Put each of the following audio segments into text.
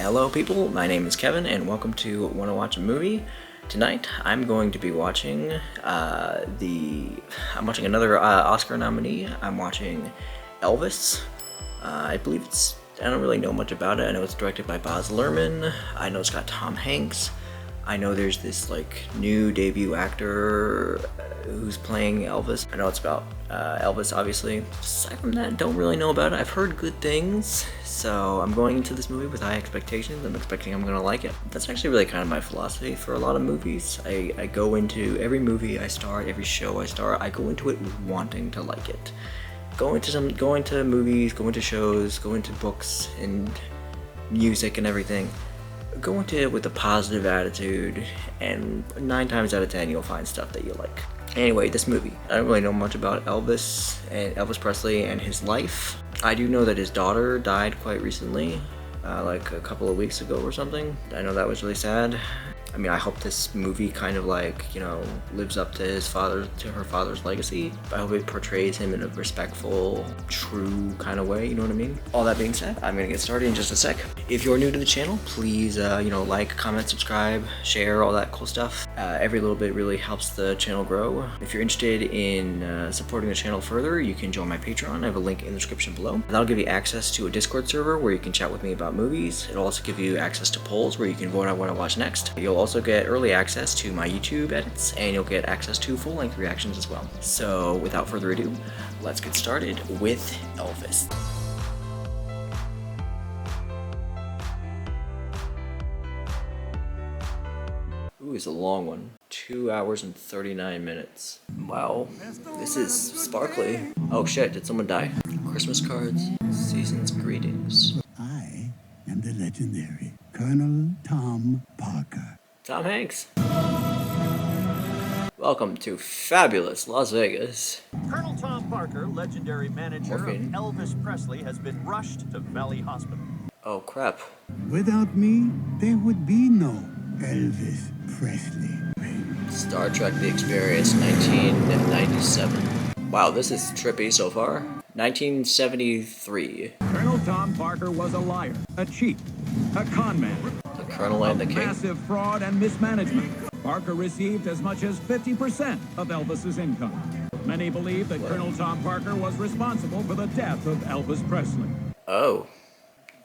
Hello people, my name is Kevin and welcome to Wanna Watch a Movie. Tonight I'm going to be watching I'm watching another Oscar nominee. I'm watching Elvis. I believe I don't really know much about it. I know it's directed by Baz Luhrmann. I know it's got Tom Hanks. I know there's this like new debut actor who's playing Elvis. I know it's about Elvis, obviously. Aside from that, don't really know about it. I've heard good things, so I'm going into this movie with high expectations. I'm expecting I'm gonna like it. That's actually really kind of my philosophy for a lot of movies. I go into every movie I start, every show I start, I go into it wanting to like it. Go into movies, go into shows, go into books and music and everything. Go into it with a positive attitude, and 9 times out of 10 you'll find stuff that you like. Anyway, this movie. I don't really know much about Elvis and Elvis Presley and his life. I do know that his daughter died quite recently, like a couple of weeks ago or something. I know that was really sad. I mean, I hope this movie kind of like, you know, lives up to her father's legacy. I hope it portrays him in a respectful, true kind of way, you know what I mean? All that being said, I'm gonna get started in just a sec. If you're new to the channel, please, like, comment, subscribe, share, all that cool stuff. Every little bit really helps the channel grow. If you're interested in supporting the channel further, you can join my Patreon. I have a link in the description below. That'll give you access to a Discord server where you can chat with me about movies. It'll also give you access to polls where you can vote on what I watch next. You'll also get early access to my YouTube edits, and you'll get access to full-length reactions as well. So without further ado, let's get started with Elvis. Ooh, it's a long one. 2 hours and 39 minutes. Wow, this is sparkly. Oh shit, did someone die? Christmas cards, season's greetings. I am the legendary Colonel Tom Parker. Tom Hanks. Welcome to fabulous Las Vegas. Colonel Tom Parker, legendary manager Morphine. of Elvis Presley, has been rushed to Valley Hospital. Oh crap. Without me, there would be no Elvis Presley. Star Trek The Experience, 1997. Wow, this is trippy so far. 1973. Colonel Tom Parker was a liar, a cheat, a con man. The Colonel and the King. Massive fraud and mismanagement. Parker received as much as 50% of Elvis's income. Many believe that Colonel Tom Parker was responsible for the death of Elvis Presley. Oh.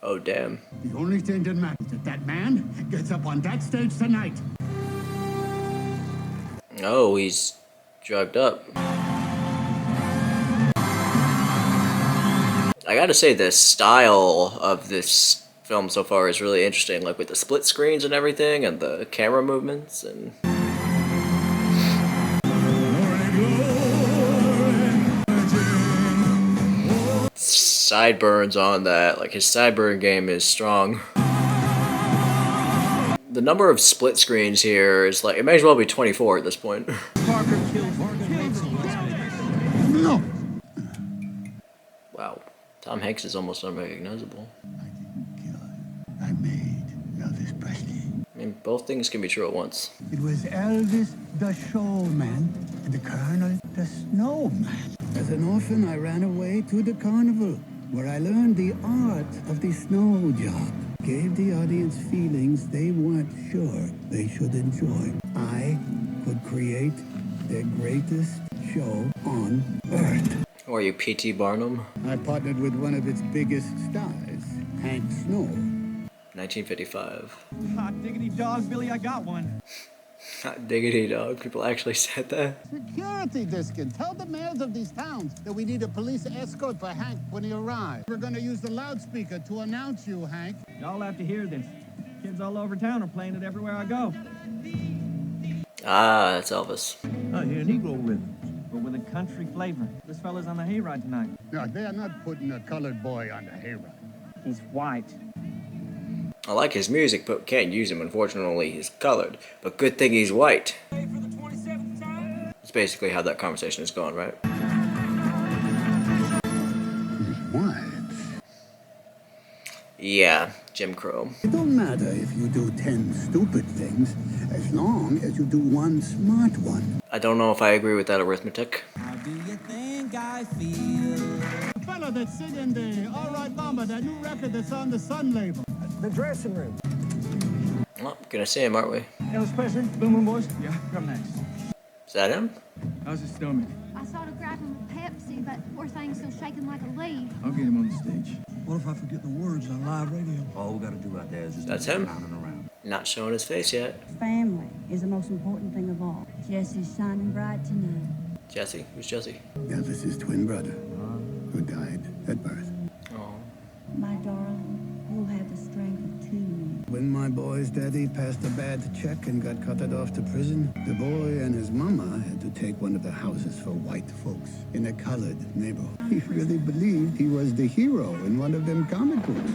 Oh, damn. The only thing that matters is that man gets up on that stage tonight. Oh, he's drugged up. I gotta say, the style of this film so far is really interesting, like with the split screens and everything, and the camera movements, and... sideburns on that, like his sideburn game is strong. The number of split screens here is like, it may as well be 24 at this point. Parker killed No! Wow, Tom Hanks is almost unrecognizable. I didn't kill him. I made Elvis Presley. I mean, both things can be true at once. It was Elvis the showman and the Colonel the snowman. As an orphan, I ran away to the carnival, where I learned the art of the snow job. Gave the audience feelings they weren't sure they should enjoy. I could create the greatest show on Earth. Or are you P.T. Barnum? I partnered with one of its biggest stars, Hank Snow. 1955. Hot diggity dog, Billy, I got one. Hot diggity dog, people actually said that. Security discount. Tell the mayors of these towns that we need a police escort for Hank when he arrives. We're gonna use the loudspeaker to announce you, Hank. Y'all have to hear this. Kids all over town are playing it everywhere I go. Ah, that's Elvis. I hear Negro rhythms, but with a country flavor. This fella's on the hayride tonight. No, they are not putting a colored boy on the hayride. He's white. I like his music, but can't use him. Unfortunately, he's colored. But good thing he's white. That's basically how that conversation is going, right? He's white. Yeah, Jim Crow. It don't matter if you do 10 stupid things, as long as you do one smart one. I don't know if I agree with that arithmetic. How do you think I feel? The fella that's singing the All Right Mama, that new record that's on the Sun label. The dressing room. Well, gonna see him, aren't we? Elvis Presley, Boom Boom Boys. Yeah, come next. Is that him? How's his stomach? I started grabbing with Pepsi, but poor thing's still shaking like a leaf. I'll get him on the stage. What if I forget the words on live radio? All we gotta do out there is just That's keep him. pounding around. Not showing his face yet. Family is the most important thing of all. Jesse's shining bright tonight. Jesse. Who's Jesse? Elvis's twin brother, who died at birth. Oh. My darling, you'll have the strength of two men. When my boy's daddy passed a bad check and got carted off to prison, the boy and his mama had to take one of the houses for white folks in a colored neighborhood. He really believed he was the hero in one of them comic books.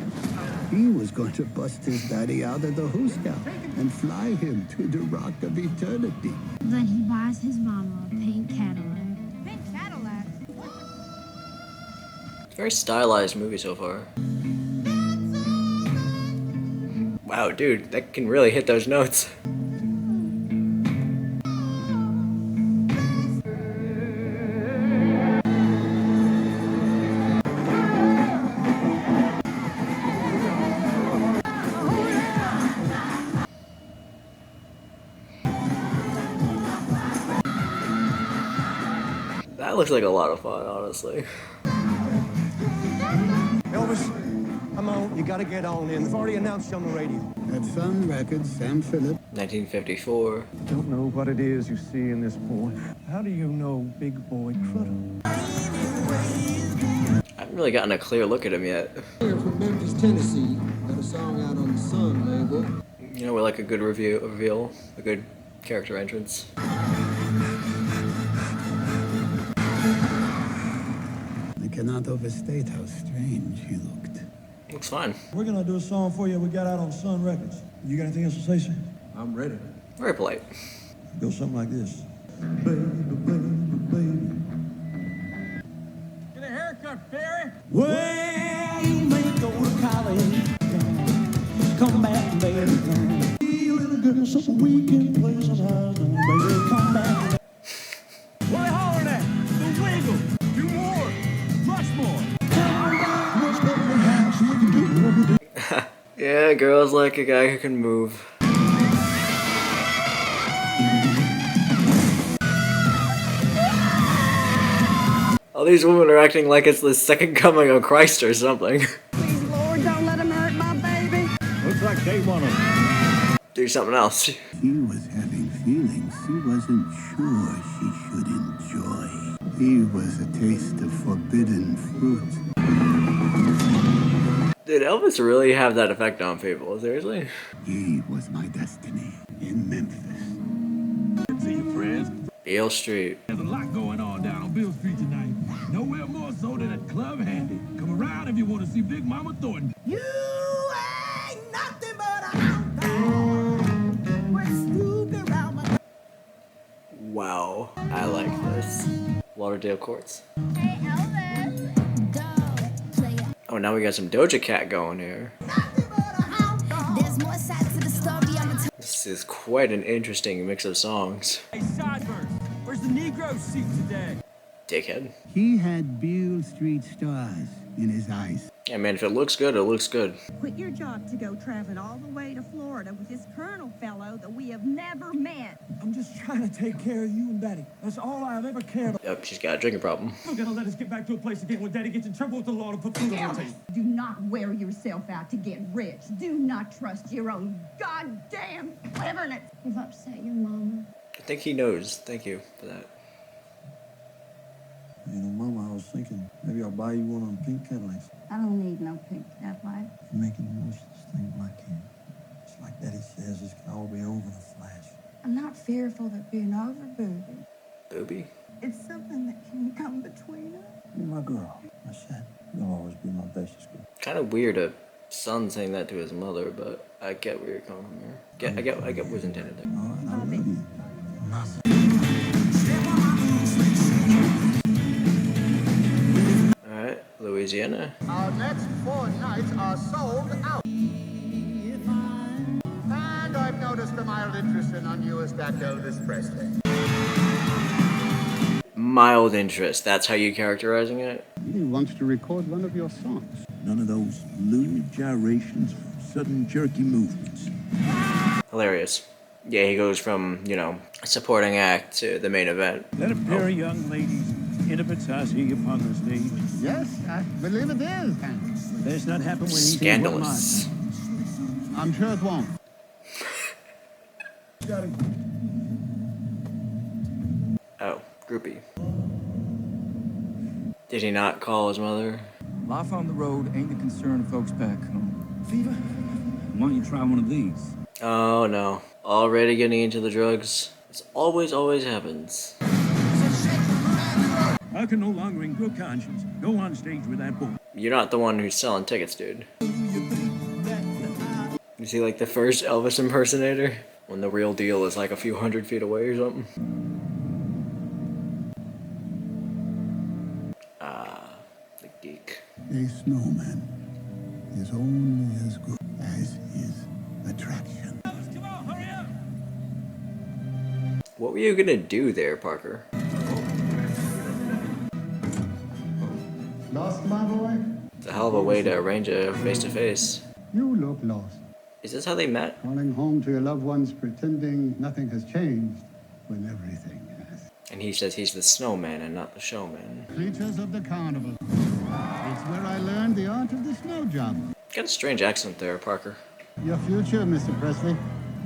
He was going to bust his daddy out of the hooscow and fly him to the rock of eternity. Then he buys his mama a pink Cadillac. Pink Cadillac? Very stylized movie so far. Wow, dude, that can really hit those notes. That looks like a lot of fun, honestly. Elvis, come on, you gotta get on in. They've already announced you on the radio. At Sun Records, Sam Phillips 1954. Don't know what it is you see in this boy. How do you know Big Boy Critter? I haven't really gotten a clear look at him yet. Here from Memphis, Tennessee. Got a song out on the Sun label. You know, we're like a good reveal, a good character entrance. I cannot overstate how strange he looked. Looks fine. We're gonna do a song for you we got out on Sun Records. You got anything else to say, sir? I'm ready. Very polite. It goes something like this. Baby, baby, baby. Get a haircut, Barry. Well, you may go to college. Come back, baby, come. Feel in the goodness of a weekend place of house. Baby, come back. What are you hollering at? The wiggle. Do more. Much more. Yeah, girls like a guy who can move. All these women are acting like it's the second coming of Christ or something. Please, Lord, don't let him hurt my baby. Looks like they want to. Do something else. He was having feelings he wasn't sure she should enjoy. He was a taste of forbidden fruit. Did Elvis really have that effect on people? Seriously? He was my destiny in Memphis. See you, friends. Beale Street. There's a lot going on down on Beale Street tonight. Nowhere more so than at Club Handy. Come around if you want to see Big Mama Thornton. You ain't nothing but a hound dog. We're snooping around my... Wow, I like this. Lauderdale Courts. Hey, Elvis. Oh, now we got some Doja Cat going here. Nothing but a hound dog. There's more sides to the story. This is quite an interesting mix of songs. Hey, Sideburns, where's the Negro seat today? Dickhead. He had Beale Street stars in his eyes. Yeah, man, if it looks good, it looks good. Quit your job to go traveling all the way to Florida with this colonel fellow that we have never met. I'm just trying to take care of you and Daddy. That's all I've ever cared about. Yep, she's got a drinking problem. We're gonna let us get back to a place again where Daddy gets in trouble with the law to put food on the table. Do not wear yourself out to get rich. Do not trust your own goddamn cleverness. You've upset your mama. I think he knows. Thank you for that. You know, Mama, I was thinking maybe I'll buy you one of them pink Cadillacs. I don't need no pink Cadillac. You're making the wishless thing like him. It's like Daddy says, this can all be over in a flash. I'm not fearful of being over, booby. Booby? It's something that can come between us. You're my girl. I said, you'll always be my bestest girl. Kind of weird a son saying that to his mother, but I get where you're coming from here. I get what was intended there. All right, I love you. Nothing. Alright, Louisiana. Our next 4 nights are sold out. And I've noticed a mild interest in unused that Elvis Presley. Mild interest, that's how you characterizing it? He wants to record one of your songs. None of those lewd gyrations from sudden jerky movements. Hilarious. Yeah, he goes from, you know, supporting act to the main event. Let a pair of young ladies intimate as he upon the stage. Yes, I believe it is. Does not happen when he's Scandalous. I'm sure it won't. Oh, groupie. Did he not call his mother? Life on the road ain't the concern of folks back home. Fever? Why don't you try one of these? Oh no. Already getting into the drugs. This always happens. I can no longer in good conscience go on stage with that boy. You're not the one who's selling tickets, dude. You see, like, the first Elvis impersonator? When the real deal is like a few 100 feet away or something? The geek. A snowman is only as good as his attraction. Come on, hurry up! What were you gonna do there, Parker? Lost, my boy? It's a hell of a way to arrange a face-to-face. You look lost. Is this how they met? Calling home to your loved ones pretending nothing has changed when everything has. And he says he's the snowman and not the showman. Creatures of the carnival. It's where I learned the art of the snow job. Got a strange accent there, Parker. Your future, Mr. Presley,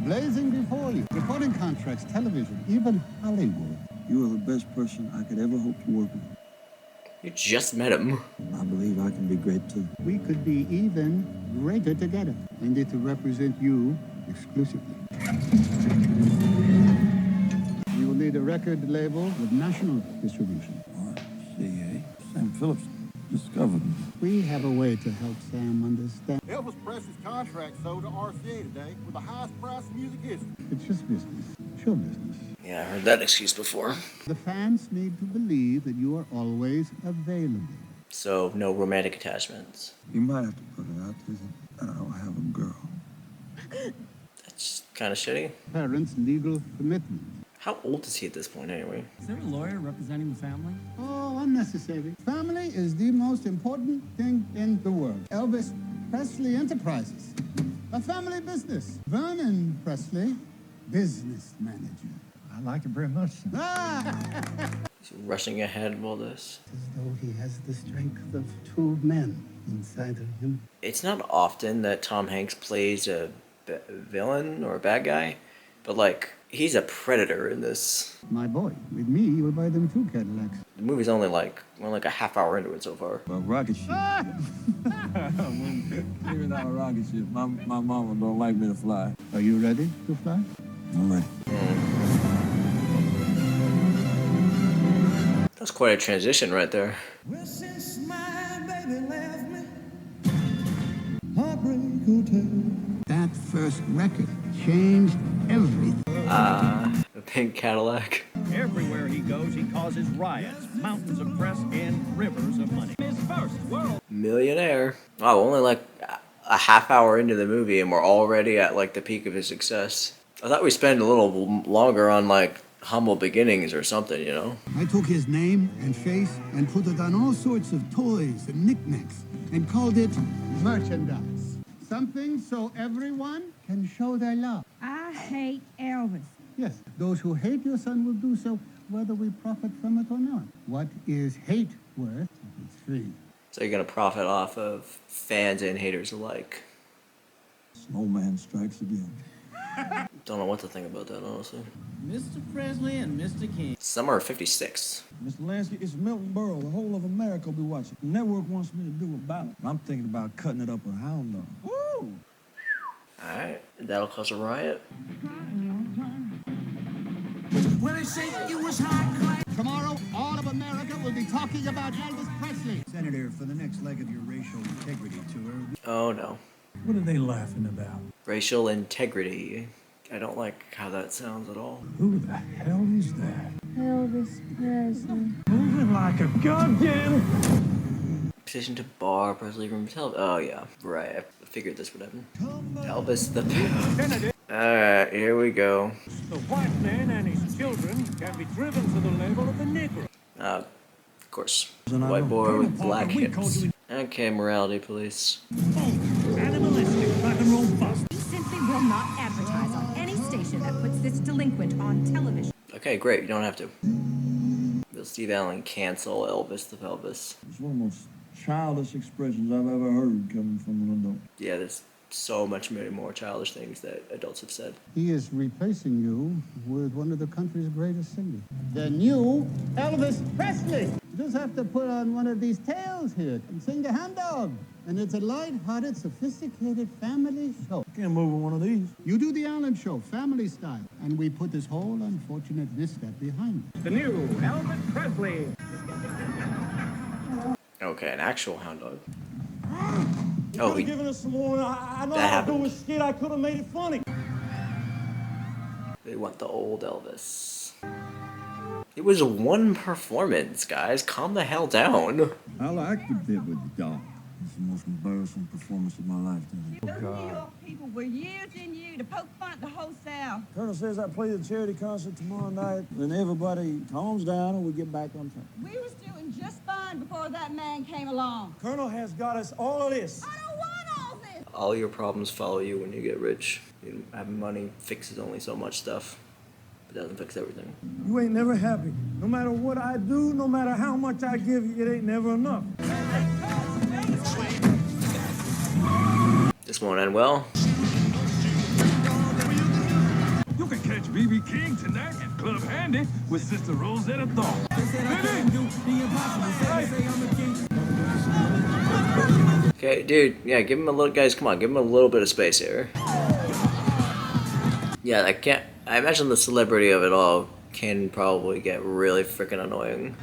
blazing before you. Recording contracts, television, even Hollywood. You are the best person I could ever hope to work with. You just met him. I believe I can be great too. We could be even greater together. I need to represent you exclusively. You will need a record label with national distribution. RCA. Sam Phillips discovered me. We have a way to help Sam understand. Elvis Presley's contract sold to RCA today with the highest price in music history. It's just business. Show business. Yeah, I heard that excuse before. The fans need to believe that you are always available. So, no romantic attachments. You might have to put it out there that I don't have a girl. That's kind of shitty. Parents' legal commitment. How old is he at this point, anyway? Is there a lawyer representing the family? Oh, unnecessary. Family is the most important thing in the world. Elvis Presley Enterprises. A family business. Vernon Presley, business manager. I like it very much. He's rushing ahead of all this. As though he has the strength of two men inside of him. It's not often that Tom Hanks plays a villain or a bad guy, but like, he's a predator in this. My boy, with me, you will buy them 2 Cadillacs. The movie's only like, we're like a half hour into it so far. Well, rocket ship. Even out a rocket ship, my mama don't like me to fly. Are you ready to fly? I'm ready. That's quite a transition right there. Well, since my baby left me, Heartbreak Hotel. That first record changed everything. The pink Cadillac. Everywhere he goes, he causes riots, mountains of press, and rivers of money. His first world. Millionaire. Wow, only like a half hour into the movie and we're already at like the peak of his success. I thought we'd spend a little longer on like humble beginnings or something, you know? I took his name and face and put it on all sorts of toys and knickknacks and called it merchandise. Something so everyone can show their love. I hate Elvis. Yes, those who hate your son will do so whether we profit from it or not. What is hate worth if it's free? So you're gonna profit off of fans and haters alike. Snowman strikes again. Don't know what to think about that, honestly. Mr. Presley and Mr. King. Summer of '56. Mr. Lansky, it's Milton Berle. The whole of America will be watching. The network wants me to do a ballot. I'm thinking about cutting it up a hound dog. Woo! Alright, that'll cause a riot. When they say that you was high class. Tomorrow, all of America will be talking about Elvis Presley. Senator, for the next leg of your racial integrity tour. Oh no. What are they laughing about? Racial integrity. I don't like how that sounds at all. Who the hell is that? Elvis Presley. Moving like a goddamn... Petition to bar Presley from himself. Oh yeah, right. I figured this would happen. Elvis the... Alright, here we go. The white man and his children can be driven to the level of the Negro. Of course. White boy with black hips. Okay, morality police. Animalistic rock and roll will not advertise on any station that puts this delinquent on television. Okay, great. You don't have to. Bill Steve Allen cancel Elvis the Pelvis. It's one of the most childish expressions I've ever heard coming from an adult. Yeah, there's so many more childish things that adults have said. He is replacing you with one of the country's greatest singers. The new Elvis Presley. You just have to put on one of these tails here and sing the Hound Dog. And it's a light-hearted, sophisticated family show. Can't move with one of these. You do the Allen Show, family style. And we put this whole unfortunate misstep behind it. The new Elvis Presley. Okay, an actual hound dog. You could have given us some more. I know how to do a skit. I could have made it funny. They want the old Elvis. It was one performance, guys. Calm the hell down. I liked the bit with the dog. It's the most embarrassing performance of my life. Those New York people were using you to poke fun at the whole South. Colonel says I play the charity concert tomorrow night. Then everybody calms down and we get back on track. We was doing just fine before that man came along. Colonel has got us all of this. I don't want all this. All your problems follow you when you get rich. You know, having money fixes only so much stuff. It doesn't fix everything. You ain't never happy. No matter what I do, no matter how much I give you, it ain't never enough. This won't end well. You can catch B.B. King tonight at Club Handy with Sister Rosetta Thorne. Okay, dude, yeah, give him a little, guys, come on, give him a little bit of space here. Yeah, I imagine the celebrity of it all can probably get really freaking annoying.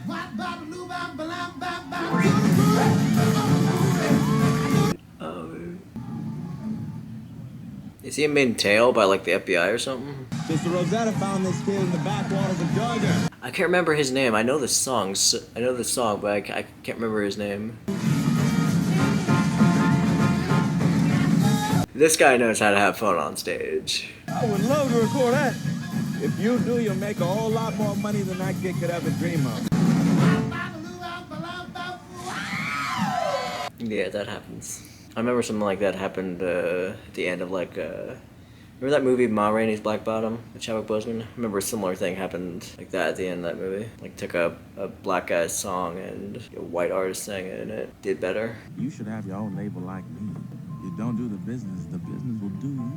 Is he being tailed by like the FBI or something? Sister Rosetta found this kid in the backwaters of Georgia. I can't remember his name. I know the song. I know the song, but I can't remember his name. This guy knows how to have fun on stage. I would love to record that. If you do, you'll make a whole lot more money than that kid could ever dream of. Yeah, that happens. I remember something like that happened at the end of like, remember that movie Ma Rainey's Black Bottom with Chadwick Boseman? I remember a similar thing happened like that at the end of that movie. Like took a black guy's song and a white artist sang it and it did better. You should have your own label like me. You don't do the business will do you.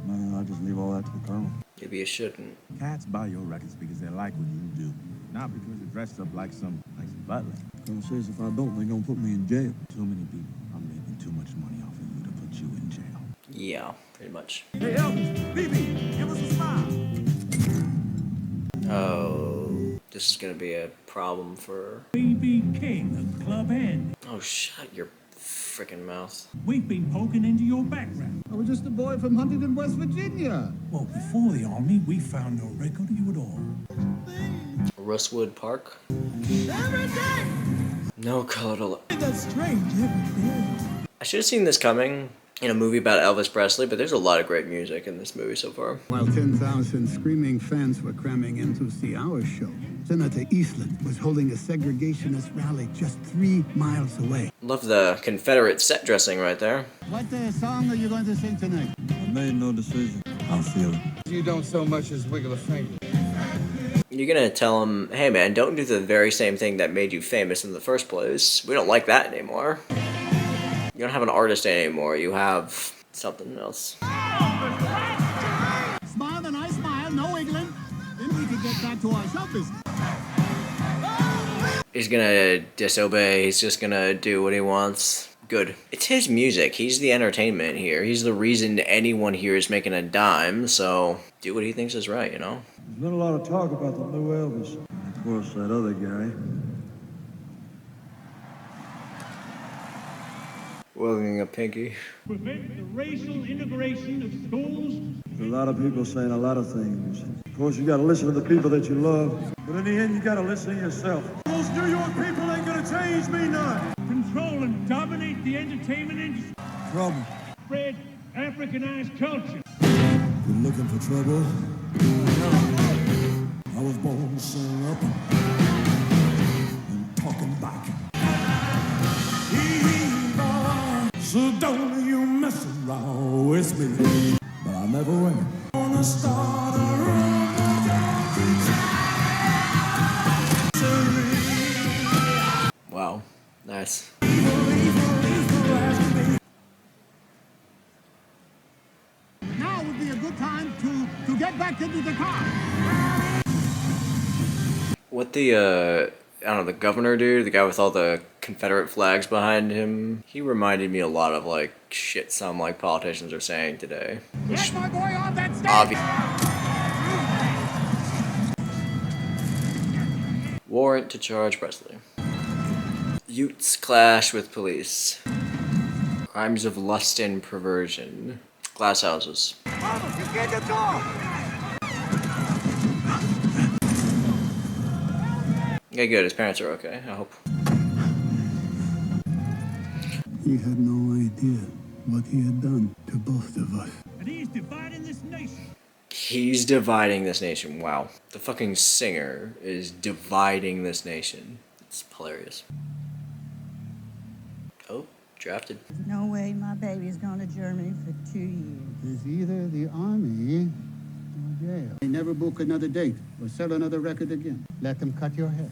Man, I'll just leave all that to the colonel. Maybe you shouldn't. Cats buy your records because they like what you do, not because you're dressed up like some butler. Colonel says if I don't, they're gonna put me in jail. Too many people are making too much money off of you to put you in jail. Yeah, pretty much. Hey, Elvis, BB, give us a smile. Oh, this is gonna be a problem for B.B. King of Club Handy. Oh, shut your freaking mouth. We've been poking into your background. I was just a boy from Huntington, West Virginia. Well, before the army, we found no record of you at all. Rustwood Park? Every day. No color to look. That's strange every day. I should have seen this coming in a movie about Elvis Presley, but there's a lot of great music in this movie so far. While 10,000 screaming fans were cramming in to see our show, Senator Eastland was holding a segregationist rally just 3 miles away. Love the Confederate set dressing right there. What song are you going to sing tonight? I made no decision. I'll feel it. You don't so much as wiggle a finger. You're gonna tell him, hey man, don't do the very same thing that made you famous in the first place. We don't like that anymore. You don't have an artist anymore, you have something else. Smile and I smile, no wiggling. Then we can get back to our show business. He's gonna disobey, he's just gonna do what he wants. Good. It's his music, he's the entertainment here. He's the reason anyone here is making a dime, so do what he thinks is right, you know? There's been a lot of talk about the new Elvis. And of course, that other guy. Wiggling a pinky. Prevent the racial integration of schools. There's a lot of people saying a lot of things. Of course, you gotta listen to the people that you love. But in the end, you gotta listen to yourself. Those New York people ain't gonna change me none. Control and dominate the entertainment industry. Trouble. Spread Africanized culture. Been looking for trouble. I was born to sing up and talking back. So don't you mess around with me. But I never win. Wow, nice. Now would be a good time to get back into the car. What the, I don't know, the governor dude, the guy with all the Confederate flags behind him, he reminded me a lot of, like, shit some, like, politicians are saying today. Get my boy off that stage! Warrant to charge Presley. Utes clash with police. Crimes of lust and perversion. Glass houses. Get the car! Okay, good. His parents are okay, I hope. He had no idea what he had done to both of us. And he's dividing this nation. He's dividing this nation. Wow. The fucking singer is dividing this nation. It's hilarious. Oh, drafted. There's no way my baby's gone to Germany for 2 years. It's either the army or jail. They never book another date or sell another record again. Let them cut your hair.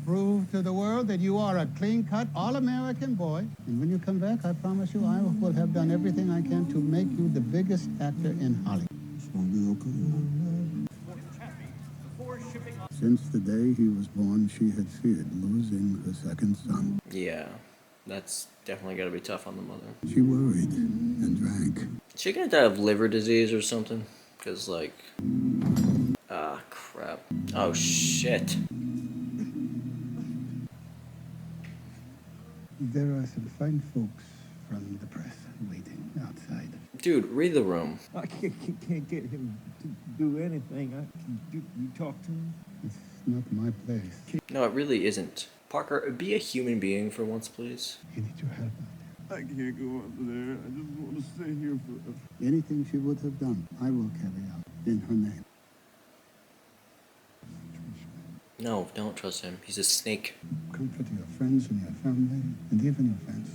Prove to the world that you are a clean-cut, all-American boy. And when you come back, I promise you, I will have done everything I can to make you the biggest actor in Hollywood. It's gonna be okay. Since the day he was born, she had feared losing her second son. Yeah, that's definitely gotta be tough on the mother. She worried and drank. Is she gonna die of liver disease or something? Because, like... Ah, crap. Oh, shit. There are some fine folks from the press waiting outside. Dude, read the room. I can't get him to do anything. You talk to him? It's not my place. No, it really isn't. Parker, be a human being for once, please. You need your help. I can't go out there. I just want to stay here forever. Anything she would have done, I will carry out in her name. No, don't trust him. He's a snake. Comfort your friends and your family, and even your friends.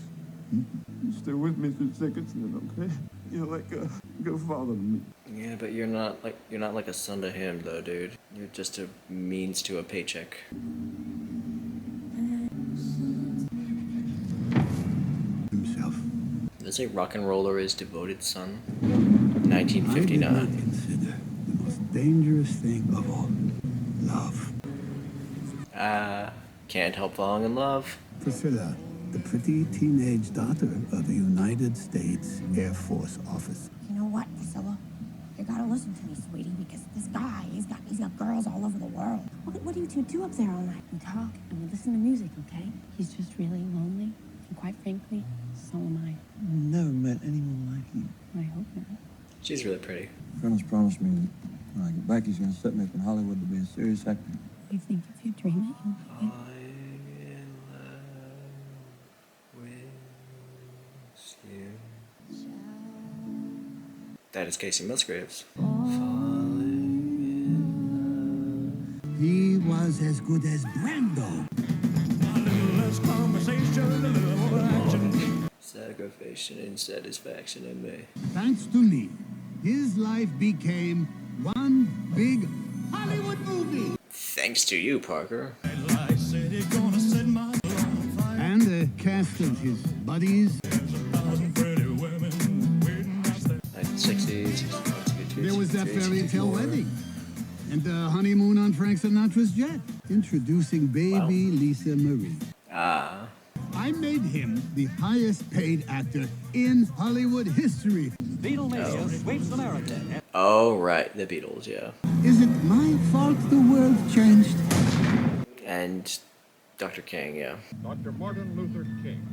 Stay with me through thick and thin, okay? You're like a good father to me. Yeah, but you're not like a son to him, though, dude. You're just a means to a paycheck. Himself. Did it say rock and roller is devoted son? 1959. I did not consider the most dangerous thing of all, love. Can't help falling in love. Priscilla, the pretty teenage daughter of a United States Air Force officer. You know what, Priscilla? You gotta listen to me, sweetie, because this guy, he's got girls all over the world. What do you two do up there all night? We talk and we listen to music, okay? He's just really lonely, and quite frankly, so am I. I've never met anyone like you. I hope not. She's really pretty. Colonel's promised me that when I get back, he's going to set me up in Hollywood to be a serious actor. You think if you dream it, you'll do it? That is Casey Musgraves. He was as good as Brando. Sacrifice and satisfaction in me. Thanks to me, his life became one big Hollywood movie. Thanks to you, Parker. And the cast of his buddies. 1960s. There was that fairy tale wedding. And the honeymoon on Frank Sinatra's jet. Introducing baby Lisa Marie. Ah. I made him the highest paid actor in Hollywood history. Beatlemania sweeps America. Oh, right. The Beatles, yeah. Is it my fault the world changed? And Dr. King, yeah. Dr. Martin Luther King,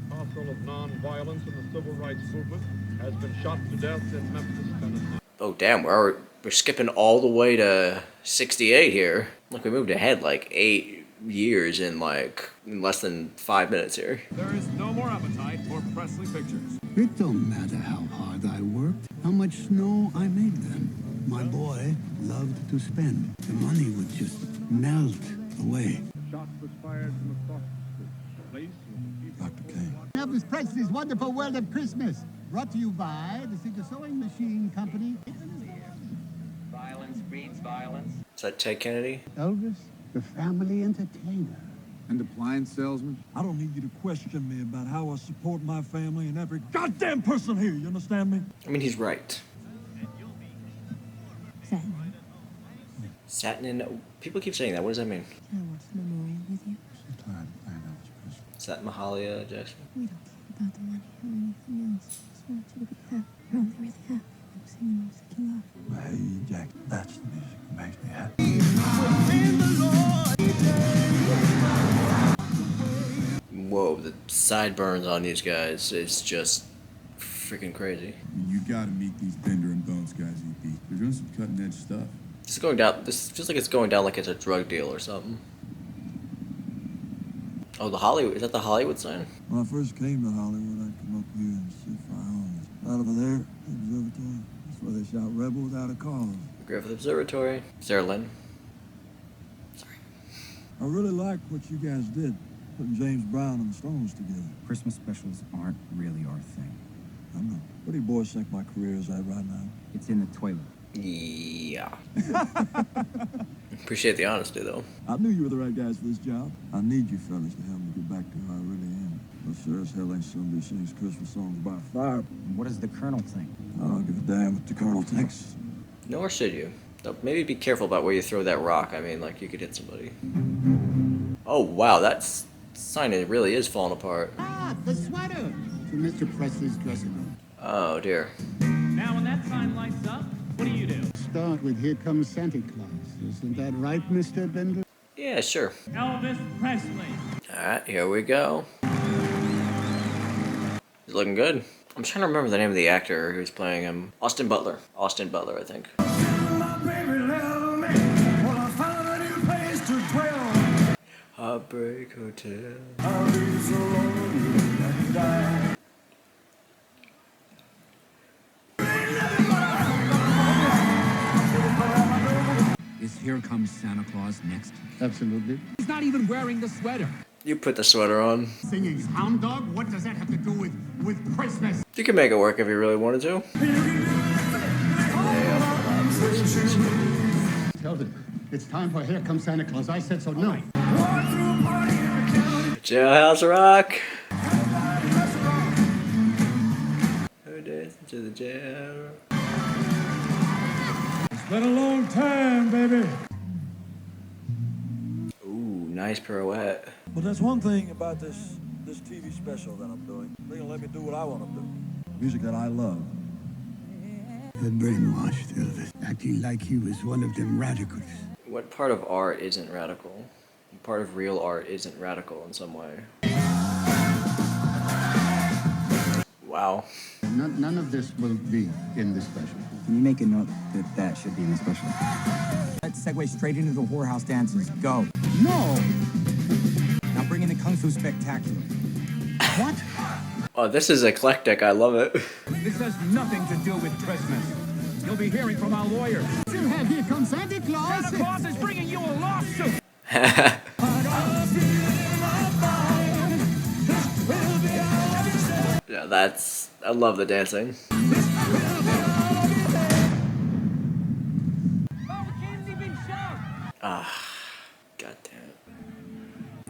the apostle of nonviolence in the civil rights movement, has been shot to death in Memphis, Tennessee. Oh, damn. We're skipping all the way to 68 here. Look, we moved ahead like 8 years in less than 5 minutes here. There is no more appetite for Presley pictures. It don't matter how hard I worked, how much snow I made them. My boy loved to spend. The money would just melt away. Shot was fired from across the place. Dr. King. Elvis Presley's Wonderful World of Christmas. Brought to you by the Sewing Machine Company. Violence breeds violence. Is that Ted Kennedy? Elvis, the family entertainer. And appliance salesman? I don't need you to question me about how I support my family and every goddamn person here, you understand me? I mean, he's right. Satin. Satin and... People keep saying that. What does that mean? Can I watch the memorial with you? Is that Mahalia Jackson? We don't care about the money or anything else. I just want you to be happy. You're only really happy when I'm singing the music you love. Hey, Jack, that's the music that makes me happy. Whoa, the sideburns on these guys is just freaking crazy. You gotta meet these Bender and Bones guys, EP. They're doing some cutting edge stuff. This is going down. This feels like it's going down like it's a drug deal or something. Oh, the Hollywood. Is that the Hollywood sign? When I first came to Hollywood, I'd come up here and see firearms. Right over there, the observatory. That's where they shot Rebel Without a Cause. Griffith Observatory. Sarah Lynn. Sorry. I really like what you guys did, putting James Brown and the Stones together. Christmas specials aren't really our thing. I know. What do you boys think my career is at right now? It's in the toilet. Yeah. Appreciate the honesty, though. I knew you were the right guys for this job. I need you fellas to help me get back to who I really am. Well, sure as hell ain't somebody who sings Christmas songs by fire. What does the Colonel think? I don't give a damn what the Colonel thinks. Nor should you. Though maybe be careful about where you throw that rock. I mean, like, you could hit somebody. Oh, wow, that sign it really is falling apart. Ah, the sweater! To Mr. Presley's dressing room. Oh, dear. Now, when that sign lights up, what do? Start with Here Comes Santa Claus. Isn't that right, Mr. Bender? Yeah, sure. Elvis Presley. Alright, here we go. He's looking good. I'm trying to remember the name of the actor who's playing him. Austin Butler. Austin Butler, I think. Heartbreak Hotel. Is Here Comes Santa Claus next? Absolutely. He's not even wearing the sweater. You put the sweater on. Singing Hound Dog? What does that have to do with Christmas? You can make it work if you really wanted to. Tell them, it's time for Here Comes Santa Claus. I said so, no. Jailhouse Rock. Who danced to the jail? It's been a long time, baby. Ooh, nice pirouette. But there's one thing about this TV special that I'm doing. They're gonna let me do what I want to do. Music that I love. They're brainwashed, Elvis. Acting like he was one of them radicals. What part of art isn't radical? What part of real art isn't radical in some way? Wow. None of this will be in the special. Can you make a note that that should be in the special? Let's segue straight into the whorehouse dances. Go. No! Now bring in the Kung Fu Spectacular. What? Oh, this is eclectic. I love it. This has nothing to do with Christmas. You'll be hearing from our lawyers. Still have Here Comes Santa Claus. Santa Claus is bringing you a lawsuit. Yeah, I love the dancing. Ah, goddamn.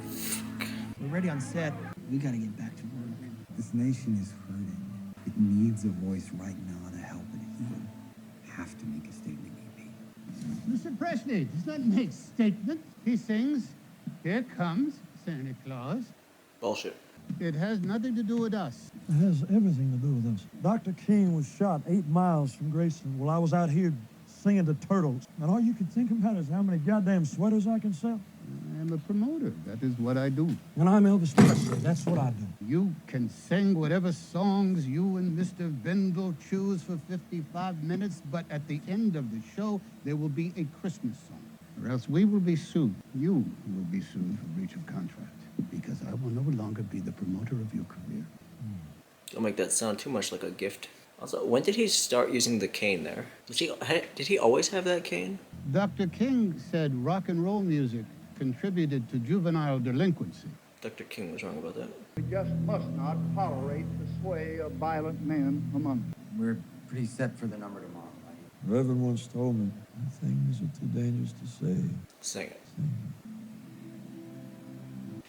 Fuck. We're ready on set. We gotta get back to work. This nation is hurting. It needs a voice right now to help it heal. Have to make a statement, EP. Mr. Presley does not make statements. He sings, Here Comes Santa Claus. Bullshit. It has nothing to do with us. It has everything to do with us. Dr. King was shot 8 miles from Graceland while I was out here singing to turtles. And all you can think about is how many goddamn sweaters I can sell. I'm a promoter. That is what I do. And I'm Elvis Presley. That's what I do. You can sing whatever songs you and Mr. Bendel choose for 55 minutes, but at the end of the show, there will be a Christmas song. Or else we will be sued. You will be sued for breach of contract, because I will no longer be the promoter of your career. Don't make that sound too much like a gift. Also, when did he start using the cane there? Did he always have that cane? Dr. King said rock and roll music contributed to juvenile delinquency. Dr. King was wrong about that. We just must not tolerate the sway of violent men among us. We're pretty set for the number tomorrow, buddy. Reverend once told me, things are too dangerous to say. Sing it.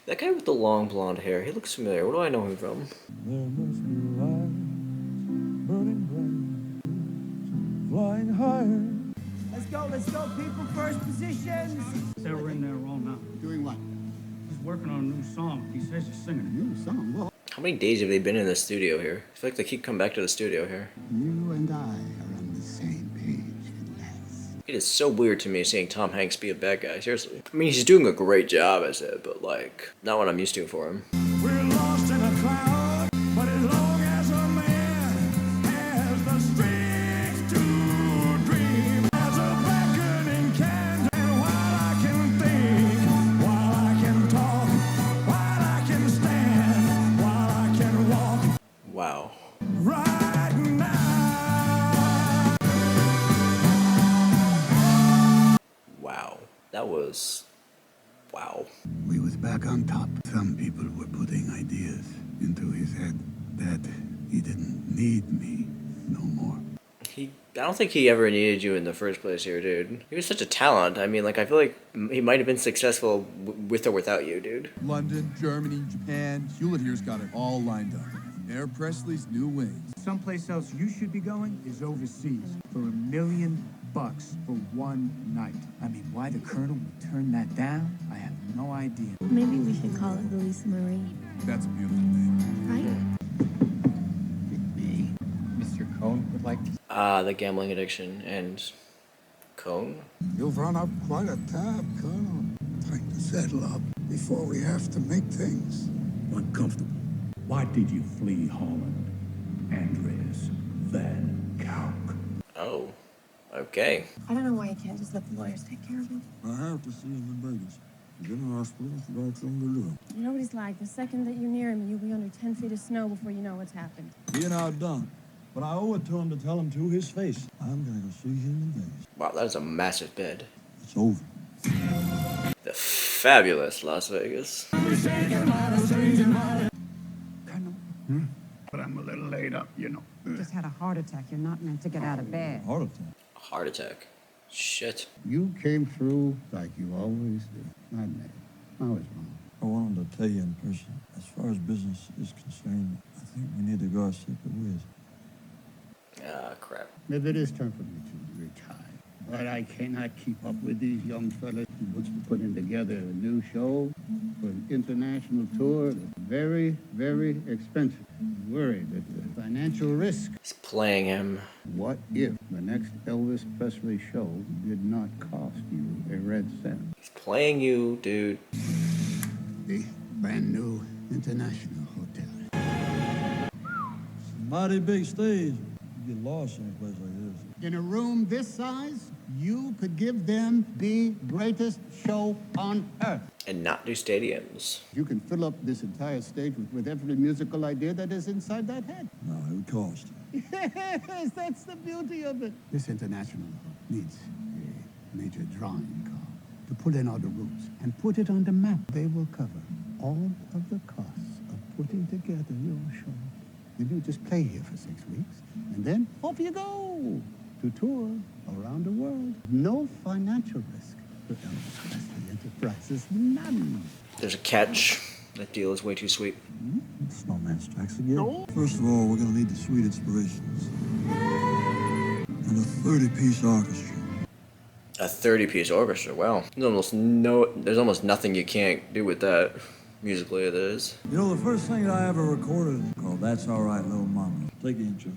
That guy with the long blonde hair, he looks familiar. What do I know him from? There must be lights burning bright, flying higher. Let's go, people, first positions. They were in there all night. Doing what? He's working on a new song. He says he's singing it. New song? Well, How many days have they been in the studio here? I feel like they keep coming back to the studio here. you and I are on the same page, Les. It is so weird to me seeing Tom Hanks be a bad guy, seriously. I mean, he's doing a great job as it, but like, not what I'm used to for him. We're lost in a cloud, but as long as a man has the strength to dream, as a beckoning candle, and while I can think, while I can talk, while I can stand, while I can walk, Wow. right now. Wow. That was... wow. We was back on top. Some people were putting ideas into his head that he didn't need me no more. I don't think he ever needed you in the first place here, dude. He was such a talent. I mean, like, I feel like he might have been successful with or without you, dude. London, Germany, Japan. Hewlett here's got it all lined up. Air Presley's new wings. Someplace else you should be going is overseas for $1 million for one night. I mean, why the Colonel would turn that down, I have no idea. Maybe we should call it the Lisa Marie, That's a beautiful name. right? Me. Mr. Cohn would like to... The gambling addiction and Cone. You've run up quite a tab, Colonel. Time to settle up before we have to make things Uncomfortable. Why did you flee Holland, Andres Van Kalk? Oh. Okay. I don't know why you can't just let the lawyers take care of him. I have to see him in Vegas. He's in the hospital, got something to do. You know what he's like. The second that you're near him, you'll be under 10 feet of snow before you know what's happened. Being outdone. But I owe it to him to tell him to his face. I'm gonna go see him in Vegas. Wow, that is a massive bed. It's over. The fabulous Las Vegas. Colonel. But I'm a little laid up, you know. Just had a heart attack. You're not meant to get out of bed. Heart attack. Heart attack. Shit. You came through like you always do. I admit it. I was wrong. I wanted to tell you in person. As far as business is concerned, I think we need to go our separate ways. Ah, crap. Maybe it is time for me to retire. But I cannot keep up with these young fellas who looks to putting together a new show for an international tour that's very, very expensive. I'm worried that the financial risk. He's playing him. What if the next Elvis Presley show did not cost you a red cent? He's playing you, dude. The brand new international hotel. Mighty big stage. You get lost in a place like this. In a room this size, you could give them the greatest show on earth. And not do stadiums. You can fill up this entire stage with every musical idea that is inside that head. No, it would cost. Yes, that's the beauty of it. This international needs a major drawing card to pull in all the routes and put it on the map. They will cover all of the costs of putting together your show. And you just play here for 6 weeks, and then off you go to tour around the world. No financial risk for Elvis Presley Enterprises, none. There's a catch. That deal is way too sweet. Snowman strikes again. First of all, we're gonna need the sweet inspirations. And a 30-piece orchestra. A 30-piece orchestra, wow. There's almost nothing you can't do with that. Musically, it is. You know, the first thing that I ever recorded called That's All Right, Little Mama. Take the intro.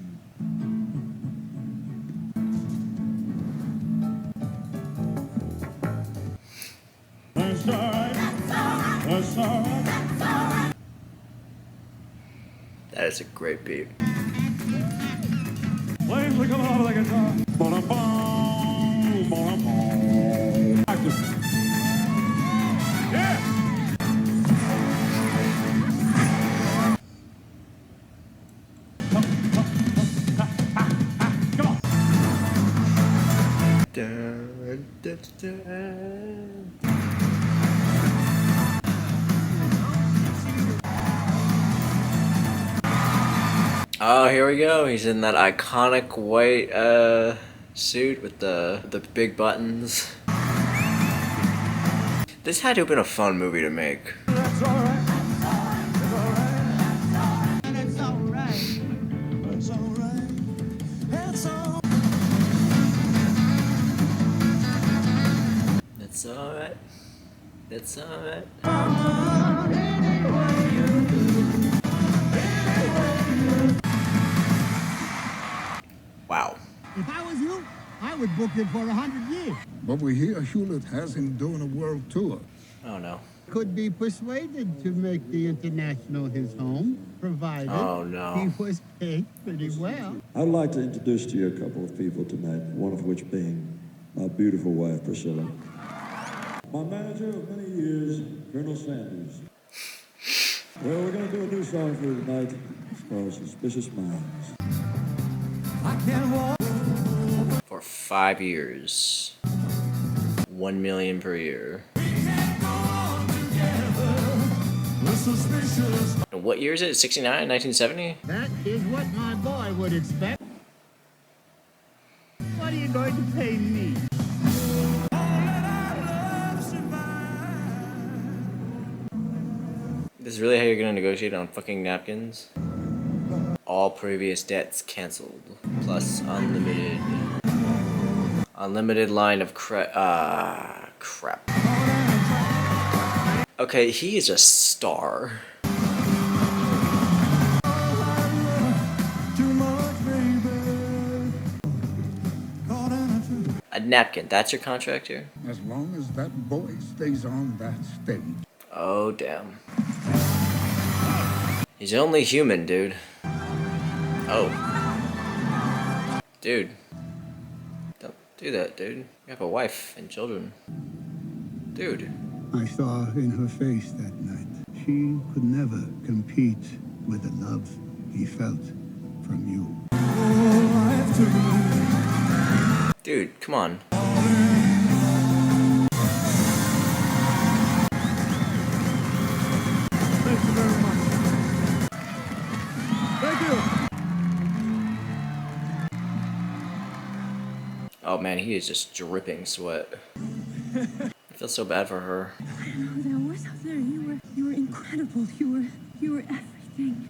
That's all right. That's all right. That's all right. That is a great beat. Flames will come out like a guitar. Ba-da-bum, ba-da-bum. Yeah. Dun, dun, dun. Oh, here we go. He's in that iconic white suit with the big buttons. This had to have been a fun movie to make. That's alright. It's alright. It's alright. It's alright. It's alright. It's alright. Wow. If I was you, I would book it for 100 years. But we hear Hewlett has him doing a world tour. Oh no. Could be persuaded to make the International his home, provided he was paid pretty well. I'd like to introduce to you a couple of people tonight, one of which being my beautiful wife, Priscilla. My manager of many years, Colonel Sanders. Well, we're going to do a new song for you tonight. It's called Suspicious Minds. I can't walk. For 5 years. 1 million per year. And what year is it? 69? 1970? That is what my boy would expect. What are you going to pay me? This is really how you're gonna negotiate on fucking napkins? All previous debts canceled. Plus unlimited. Unlimited line of crap. Okay, he is a star. A napkin, that's your contract here? As long as that boy stays on that stage. Oh, damn. He's only human, dude. Oh. Dude. Don't do that, dude. You have a wife and children. Dude. I saw in her face that night. She could never compete with the love he felt from you. Dude, come on. Thank you very much. Thank you. Oh man, he is just dripping sweat. I feel so bad for her. I don't know who that was out there. You were incredible. You were everything.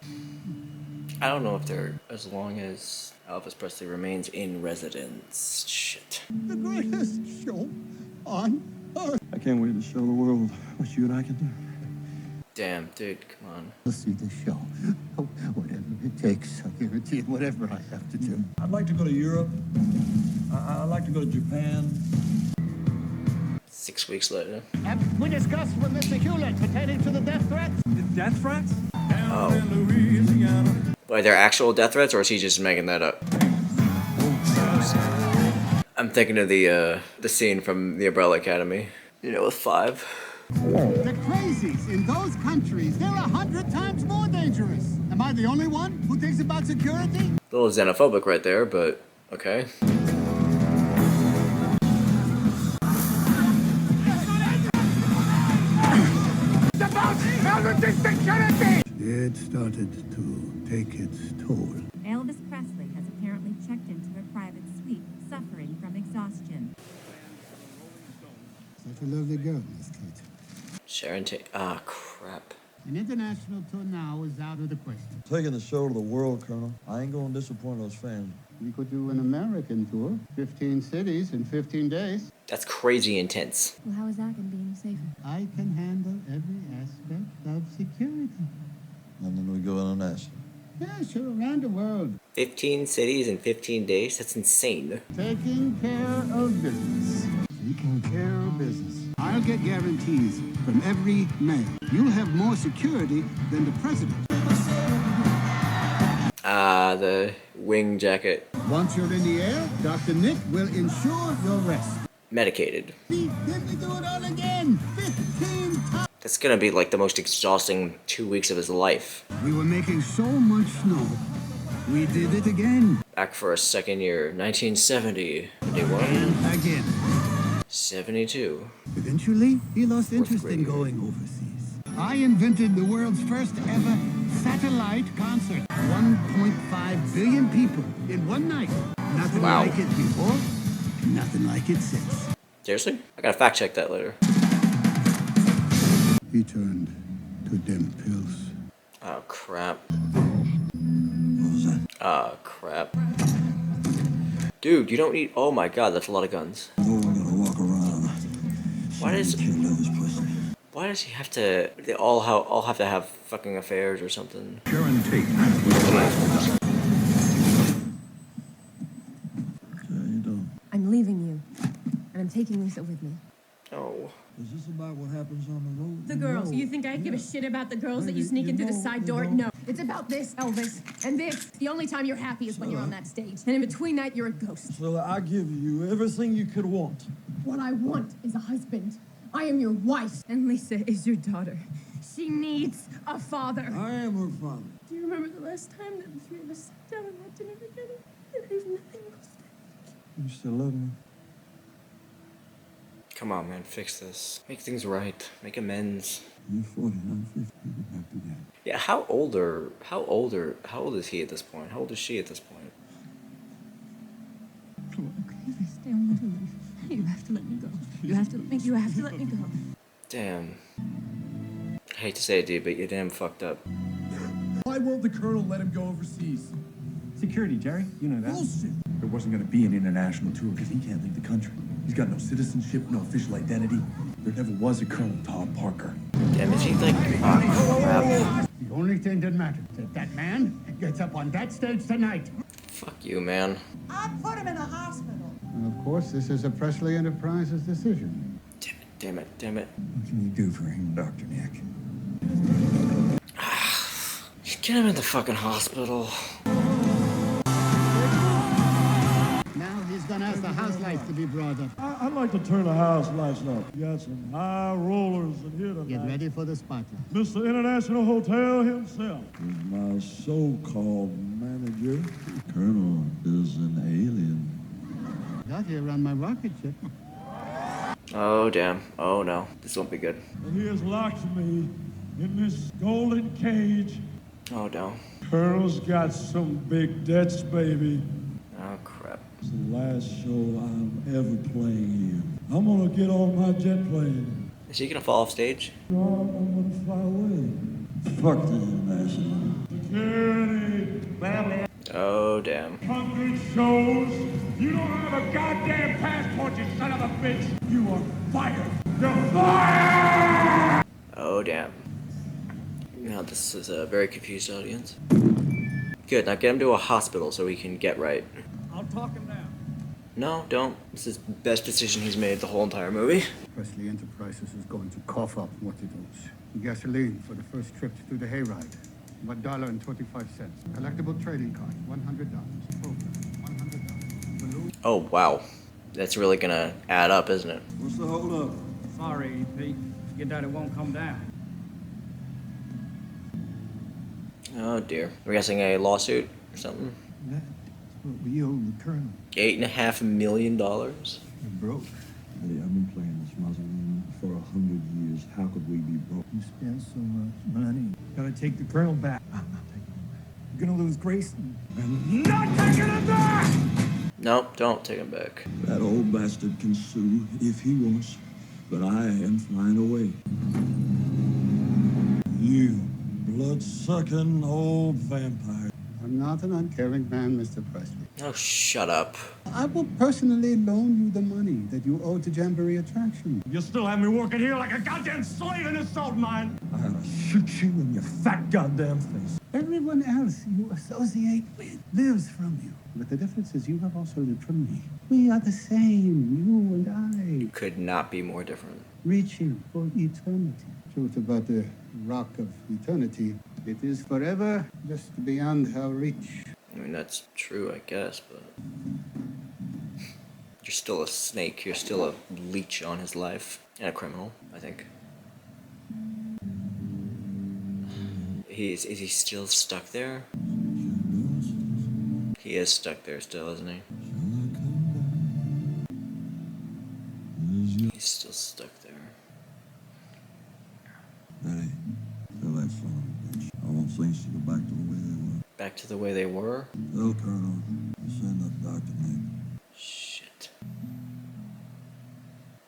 I don't know if they're as long as Elvis Presley remains in residence. Shit. The greatest show on earth. I can't wait to show the world what you and I can do. Damn, dude, come on. We'll see the show. Whatever it takes, I guarantee it, whatever I have to do. I'd like to go to Europe. I'd like to go to Japan. 6 weeks later. We discussed with Mr. Hewlett pertaining to the death threats. The death threats? Oh. Wait, they're actual death threats, or is he just making that up? I'm thinking of the scene from the Umbrella Academy. You know, with 5. The crazies in those countries, they're 100 times more dangerous. Am I the only one who thinks about security? A little xenophobic right there, but okay. It started to take its toll. Elvis Presley has apparently checked into a private suite, suffering from exhaustion. Such a lovely girl, Miss Kate. Sharon Tate. Ah, crap. An international tour now is out of the question. Taking the show to the world, Colonel. I ain't gonna disappoint those fans. We could do an American tour, 15 cities in 15 days. That's crazy intense. Well, how is that going to be any safer? I can handle every aspect of security. And then we go international. Yeah, sure, around the world. 15 cities in 15 days? That's insane. Taking care of business. Taking care of business. I'll get guarantees from every mail. You'll have more security than the president. Ah, the wing jacket. Once you're in the air, Dr. Nick will ensure your rest. Medicated. See, let me do it all again. 15 times. That's gonna be like the most exhausting 2 weeks of his life. We were making so much snow. We did it again. Back for a second year. 1970. 71. Again. 72. Eventually, he lost interest in going overseas. I invented the world's first ever satellite concert. 1.5 billion people in one night. Nothing Wow. like it before, nothing like it since. Seriously? I gotta fact check that later. He turned to them pills. Oh crap. What was that? Oh crap. Dude, you don't need. Oh my god, that's a lot of guns. Oh, I gotta walk around. Why does? Kill Elvis Presley. Why does he have to? They all have to have fucking affairs or something. Sharon Tate. I'm leaving you, and I'm taking Lisa with me. Oh. Is this about what happens on the road? The girls. You think I'd give a shit about the girls that you sneak in through the side door? No. It's about this, Elvis. And this. The only time you're happy is when you're on that stage. And in between that, you're a ghost. So I give you everything you could want. What I want is a husband. I am your wife. And Lisa is your daughter. She needs a father. I am her father. Do you remember the last time that the three of us sat down and had dinner together? And I have nothing else to You still love me? Come on, man, fix this. Make things right. Make amends. You're 40, I'm 50. You don't have to get. Yeah, how old is he at this point? How old is she at this point? Look, if I stay on with him, you have to let me go. You have to let me go. Damn. I hate to say it, dude, but you're damn fucked up. Why won't the Colonel let him go overseas? Security, Jerry. You know that. Bullshit. There wasn't going to be an international tour because he can't leave the country. He's got no citizenship, no official identity. There never was a Colonel Tom Parker. Damn, is he like... Oh, crap. The only thing that matters is that that man gets up on that stage tonight. Fuck you, man. I put him in a hospital. And of course, this is a Presley Enterprises decision. Damn it, damn it. What can you do for him, Dr. Nick? Just get him in the fucking hospital. Now he's gonna ask the house lights to be brought up. I'd like to turn the house lights up. We got some high rollers in here tonight. Get ready for the spotlight. Mr. International Hotel himself. Is my so-called manager. The Colonel is an alien. Got here on my rocket ship. Oh, damn. Oh, no. This won't be good. And he has locked me in this golden cage. Oh, no. Colonel's got some big debts, baby. Oh, crap. It's the last show I'm ever playing here. I'm gonna get on my jet plane. Is he gonna fall off stage? No, I'm gonna fly away. Fuck the international. Security. Oh, damn. 100 shows. You don't have a goddamn passport, you son of a bitch. You are fired. You're fired! Oh, damn. Now, this is a very confused audience. Good, now get him to a hospital so he can get right. I'll talk him down. No, don't. This is the best decision he's made the whole entire movie. Presley Enterprises is going to cough up what it owes. Gasoline for the first trip to the hayride. $1.25. Collectible trading card, $100. Program, $100. Balloon. Oh, wow. That's really gonna add up, isn't it? What's the hold up? Sorry, Pete. Your daddy won't come down. Oh, dear. We're guessing a lawsuit or something? That's what we owe the Colonel. $8.5 million? We're broke. Hey, I've been playing this mausoleum for 100 years. How could we be broke? You spent so much money. Gotta take the Colonel back. I'm not taking him back. You're gonna lose Grace. Not taking it back! Nope, don't take him back. That old bastard can sue if he wants, but I am flying away. You blood-sucking old vampire. I'm not an uncaring man, Mr. Presley. Oh, shut up. I will personally loan you the money that you owe to Jamboree Attraction. You still have me working here like a goddamn slave in a salt mine. I gotta shoot you in your fat goddamn face. Everyone else you associate with lives from you. But the difference is you have also lived from me. We are the same, you and I. Could not be more different. Reaching for eternity. Truth about the rock of eternity. It is forever, just beyond our reach. I mean, that's true, I guess, but... You're still a snake. You're still a leech on his life. And a criminal, I think. Is he still stuck there? He is stuck there still, isn't he? He's still stuck there. Daddy, tell that son of a bitch I won't things to go back to the way they were. Back to the way they were? Tell Colonel to send up Dr. Nick. Shit.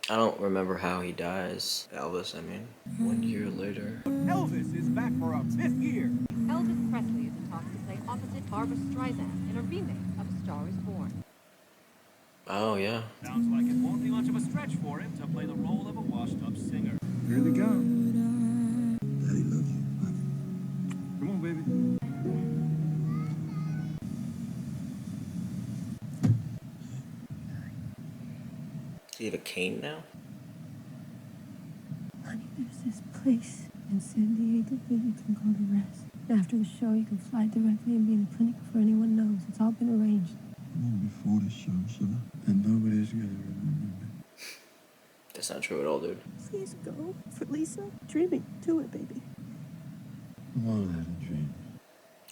I don't remember how he dies. Elvis, I mean. 1 year later. Elvis is back for a 5th year. Elvis Presley is in talks to play opposite Barbra Streisand in a remake of A Star is Born. Oh, yeah. Sounds like it won't be much of a stretch for him to play the role of a washed-up singer. Here we go. Daddy loves you, honey. Come on, baby. Does he have a cane now? Honey, there's this place in San Diego that you can go to rest. After the show, you can fly directly and be in the clinic before anyone knows. It's all been arranged. Long before the show, son. And nobody's gonna remember me. That's not true at all, dude. Please go. For Lisa. Dreaming. Do it, baby. I've always had a dream.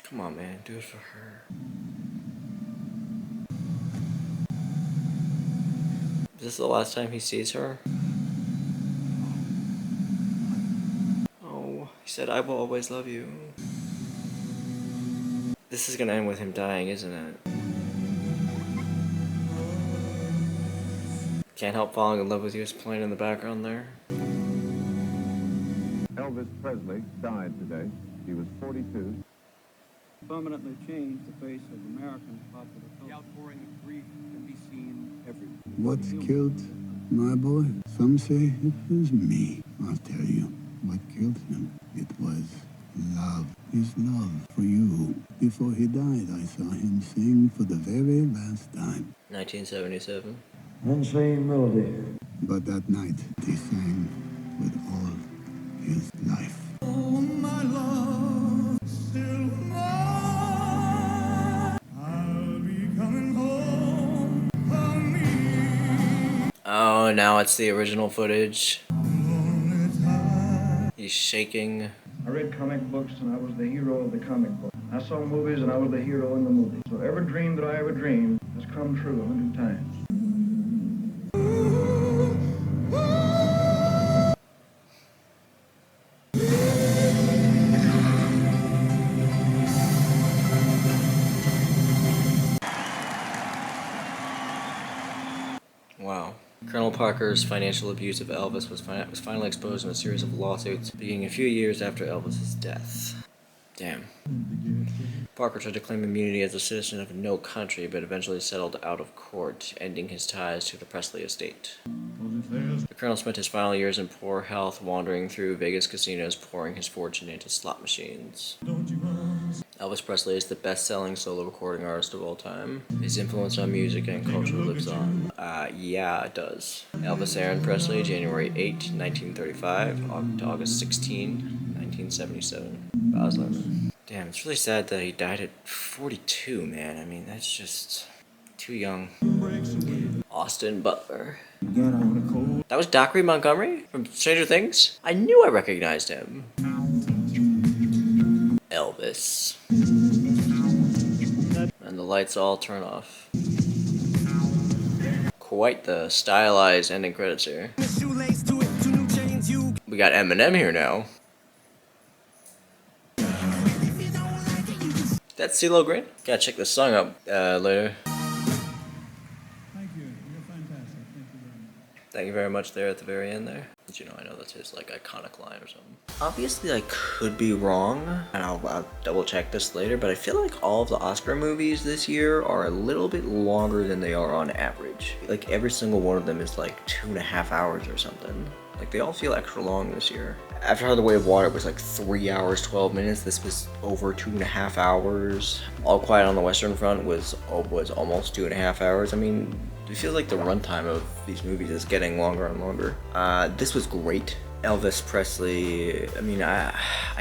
Come on, man. Do it for her. Is this the last time he sees her? Oh, he said, I will always love you. This is gonna end with him dying, isn't it? Can't Help Falling in Love with You is playing in the background there. Elvis Presley died today. He was 42. Permanently changed the face of American popular culture. The outpouring of grief can be seen everywhere. What's killed my boy? Some say it was me. I'll tell you what killed him. It was love. His love for you. Before he died, I saw him sing for the very last time. 1977. Unseen melody. But that night, he sang with all his life. Oh, my love, still mine. I'll be coming home for me. Oh, now it's the original footage. He's shaking. I read comic books and I was the hero of the comic book. I saw movies and I was the hero in the movie. So every dream that I ever dreamed has come true 100 times. Wow. Colonel Parker's financial abuse of Elvis was finally exposed in a series of lawsuits beginning a few years after Elvis's death. Damn. Parker tried to claim immunity as a citizen of no country, but eventually settled out of court, ending his ties to the Presley estate. The Colonel spent his final years in poor health, wandering through Vegas casinos, pouring his fortune into slot machines. Elvis Presley is the best-selling solo recording artist of all time. His influence on music and culture lives on. Yeah, it does. Elvis Aaron Presley, January 8, 1935, to August 16, 1977. Baz Luhrmann. Damn, it's really sad that he died at 42, man. I mean, that's just too young. Austin Butler. That was Dockery Montgomery from Stranger Things? I knew I recognized him. Elvis. And the lights all turn off. Quite the stylized ending credits here. We got Eminem here now. That's CeeLo Green. Gotta check this song out later. Thank you. You're fantastic. Thank you very much. Thank you very much there at the very end there. But you know, I know that's his like iconic line or something. Obviously, I could be wrong, and I'll double check this later, but I feel like all of the Oscar movies this year are a little bit longer than they are on average. Like every single one of them is like 2.5 hours or something. Like they all feel extra long this year. After How the Way of Water was like 3 hours, 12 minutes. This was over 2.5 hours. All Quiet on the Western Front was almost 2.5 hours. I mean, it feels like the runtime of these movies is getting longer and longer. This was great. Elvis Presley, I mean, I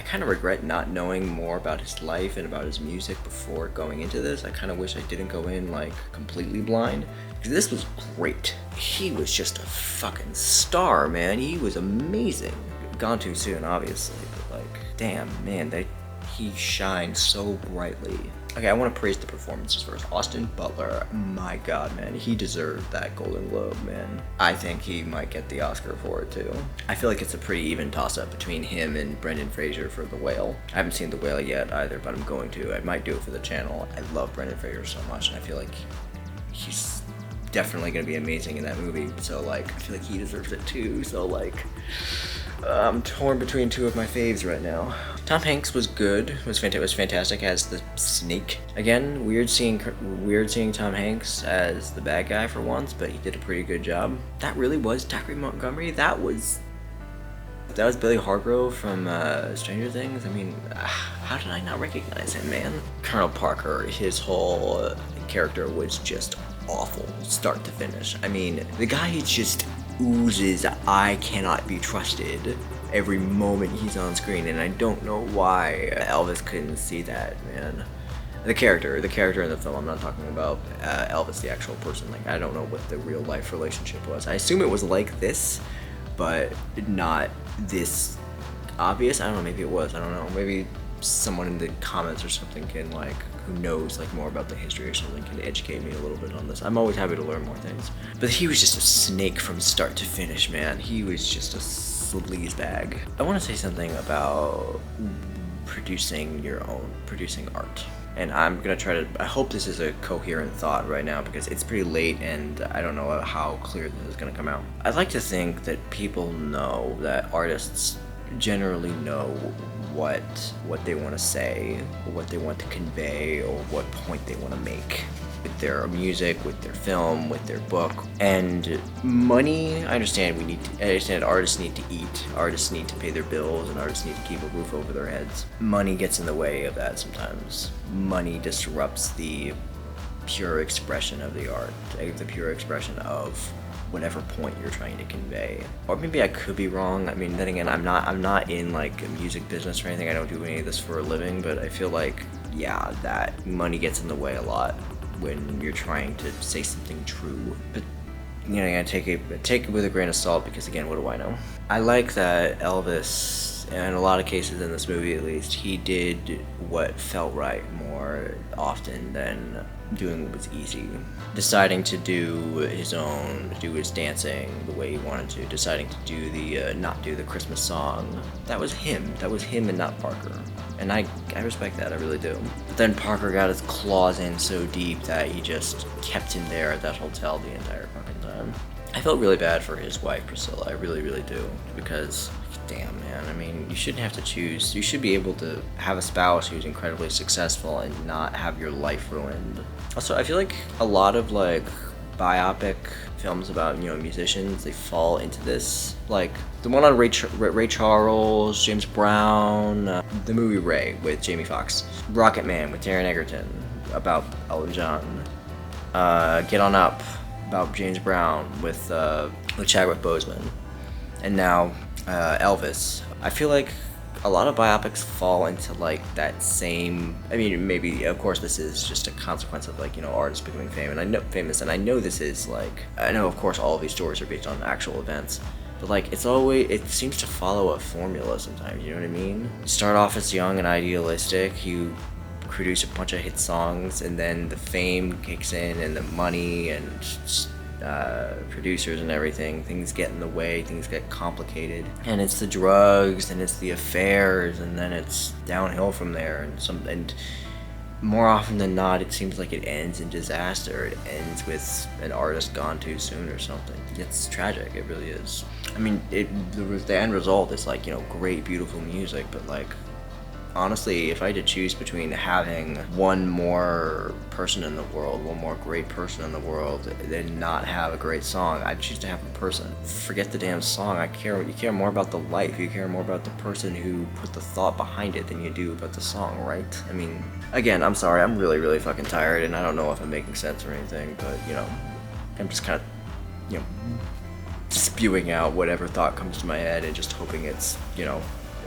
kind of regret not knowing more about his life and about his music before going into this. I kind of wish I didn't go in like completely blind. Because this was great. He was just a fucking star, man. He was amazing. Gone too soon, obviously, but like, damn, man, he shined so brightly Okay, I want to praise the performances first. Austin Butler, my god, man, he deserved that Golden Globe, man. I think he might get the Oscar for it too. I feel like it's a pretty even toss-up between him and Brendan Fraser for The Whale. I haven't seen The Whale yet either, but I'm going to. I might do it for the channel. I love Brendan Fraser so much, and I feel like he's definitely gonna be amazing in that movie. So like, I feel like he deserves it too. So like, I'm torn between two of my faves right now. Tom Hanks was good. It was fantastic as the Snake. Again, weird seeing Tom Hanks as the bad guy for once, but he did a pretty good job. That really was Dacre Montgomery. That was Billy Hargrove from Stranger Things. I mean, how did I not recognize him, man? Colonel Parker, his whole character was just awful, start to finish. I mean, the guy just oozes I cannot be trusted every moment he's on screen, and I don't know why Elvis couldn't see that, man. The character in the film, I'm not talking about Elvis, the actual person. Like, I don't know what the real life relationship was. I assume it was like this, but not this obvious. I don't know, maybe it was, I don't know. Maybe someone in the comments or something can, like, who knows like more about the history or something, can educate me a little bit on this. I'm always happy to learn more things. But he was just a snake from start to finish, man. He was just a sleaze bag. I want to say something about producing art. And I'm gonna try to, I hope this is a coherent thought right now because it's pretty late and I don't know how clear this is gonna come out. I'd like to think that people know, that artists generally know what they want to say, or what they want to convey, or what point they want to make with their music, with their film, with their book. And money, I understand artists need to eat, artists need to pay their bills, and artists need to keep a roof over their heads. Money gets in the way of that sometimes. Money disrupts the pure expression of the art, the pure expression of whatever point you're trying to convey. Or maybe I could be wrong. I mean, then again, I'm not in like a music business or anything. I don't do any of this for a living, but I feel like, yeah, that money gets in the way a lot when you're trying to say something true. But you know, you gotta take it with a grain of salt because again, what do I know? I like that Elvis, in a lot of cases in this movie at least, he did what felt right more often than doing what was easy. Deciding to do his dancing the way he wanted to, deciding to do not do the Christmas song. That was him and not Parker. And I respect that, I really do. But then Parker got his claws in so deep that he just kept him there at that hotel the entire fucking time. I felt really bad for his wife, Priscilla, I really, really do. Because, damn man, I mean, you shouldn't have to choose. You should be able to have a spouse who's incredibly successful and not have your life ruined. Also, I feel like a lot of like biopic films about, you know, musicians, they fall into this. Like the one on Ray Charles, James Brown, the movie Ray with Jamie Foxx, Rocket Man with Taron Egerton about Elton John, Get On Up about James Brown with Chadwick Boseman, and now Elvis. I feel like a lot of biopics fall into like that same, I mean, maybe of course this is just a consequence of like, you know, artists becoming famous, and I know this is like, I know of course all of these stories are based on actual events, but like it seems to follow a formula sometimes, you know what I mean? You start off as young and idealistic, you produce a bunch of hit songs, and then the fame kicks in and the money and producers and everything, things get in the way, things get complicated, and it's the drugs and it's the affairs, and then it's downhill from there, and more often than not it seems like it ends in disaster. It ends with an artist gone too soon or something. It's tragic, it really is. I mean, the end result is like, you know, great beautiful music, but like honestly, if I had to choose between having one more person in the world, one more great person in the world, than not have a great song, I'd choose to have a person. Forget the damn song. You care more about the life. You care more about the person who put the thought behind it than you do about the song, right? I mean, again, I'm sorry, I'm really, really fucking tired, and I don't know if I'm making sense or anything, but, you know, I'm just kind of, you know, spewing out whatever thought comes to my head and just hoping it's, you know,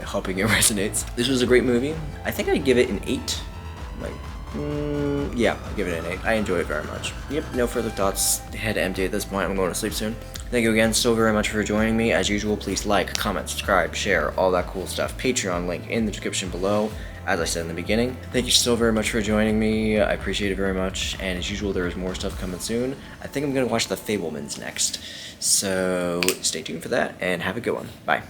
hoping it resonates. This was a great movie. I think I'd give it an 8. Like, Yeah, I'll give it an 8. I enjoy it very much. Yep, no further thoughts. Head empty at this point. I'm going to sleep soon. Thank you again so very much for joining me. As usual, please like, comment, subscribe, share, all that cool stuff. Patreon link in the description below, as I said in the beginning. Thank you so very much for joining me. I appreciate it very much. And as usual, there is more stuff coming soon. I think I'm going to watch The Fabelmans next. So stay tuned for that, and have a good one. Bye.